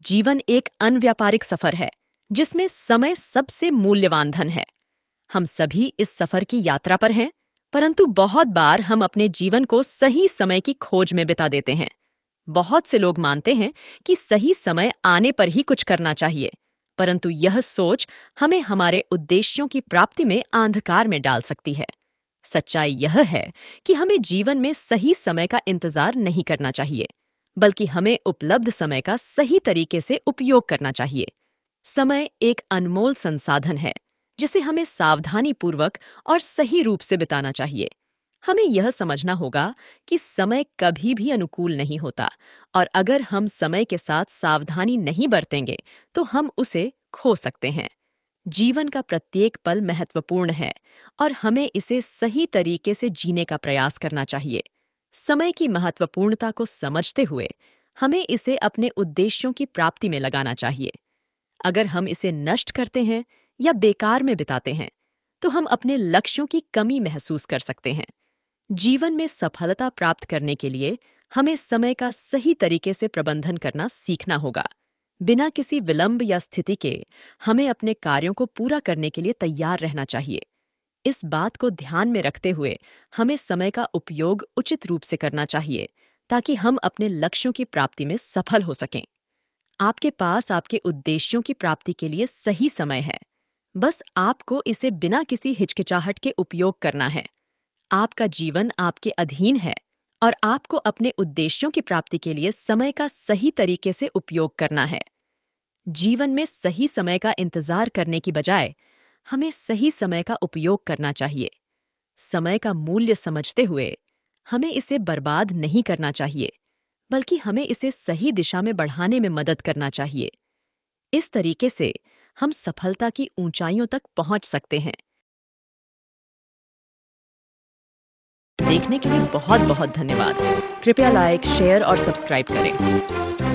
जीवन एक अनव्यापारिक सफर है जिसमें समय सबसे मूल्यवान धन है। हम सभी इस सफर की यात्रा पर हैं, परंतु बहुत बार हम अपने जीवन को सही समय की खोज में बिता देते हैं। बहुत से लोग मानते हैं कि सही समय आने पर ही कुछ करना चाहिए, परंतु यह सोच हमें हमारे उद्देश्यों की प्राप्ति में अंधकार में डाल सकती है। सच्चाई यह है कि हमें जीवन में सही समय का इंतजार नहीं करना चाहिए, बल्कि हमें उपलब्ध समय का सही तरीके से उपयोग करना चाहिए। समय एक अनमोल संसाधन है जिसे हमें सावधानी पूर्वक और सही रूप से बिताना चाहिए। हमें यह समझना होगा कि समय कभी भी अनुकूल नहीं होता, और अगर हम समय के साथ सावधानी नहीं बरतेंगे तो हम उसे खो सकते हैं। जीवन का प्रत्येक पल महत्वपूर्ण है और हमें इसे सही तरीके से जीने का प्रयास करना चाहिए। समय की महत्वपूर्णता को समझते हुए हमें इसे अपने उद्देश्यों की प्राप्ति में लगाना चाहिए। अगर हम इसे नष्ट करते हैं या बेकार में बिताते हैं, तो हम अपने लक्ष्यों की कमी महसूस कर सकते हैं। जीवन में सफलता प्राप्त करने के लिए हमें समय का सही तरीके से प्रबंधन करना सीखना होगा। बिना किसी विलंब या स्थिति के हमें अपने कार्यों को पूरा करने के लिए तैयार रहना चाहिए। इस बात को ध्यान में रखते हुए हमें समय का उपयोग उचित रूप से करना चाहिए, ताकि हम अपने लक्ष्यों की प्राप्ति में सफल हो सकें। आपके पास आपके उद्देश्यों की प्राप्ति के लिए सही समय है। बस आपको इसे बिना किसी हिचकिचाहट के उपयोग करना है। आपका जीवन आपके अधीन है और आपको अपने उद्देश्यों की प्राप्ति के लिए समय का सही तरीके से उपयोग करना है। जीवन में सही समय का इंतजार करने की बजाय हमें सही समय का उपयोग करना चाहिए। समय का मूल्य समझते हुए हमें इसे बर्बाद नहीं करना चाहिए, बल्कि हमें इसे सही दिशा में बढ़ाने में मदद करना चाहिए। इस तरीके से हम सफलता की ऊंचाइयों तक पहुंच सकते हैं। देखने के लिए बहुत बहुत धन्यवाद। कृपया लाइक, शेयर और सब्सक्राइब करें।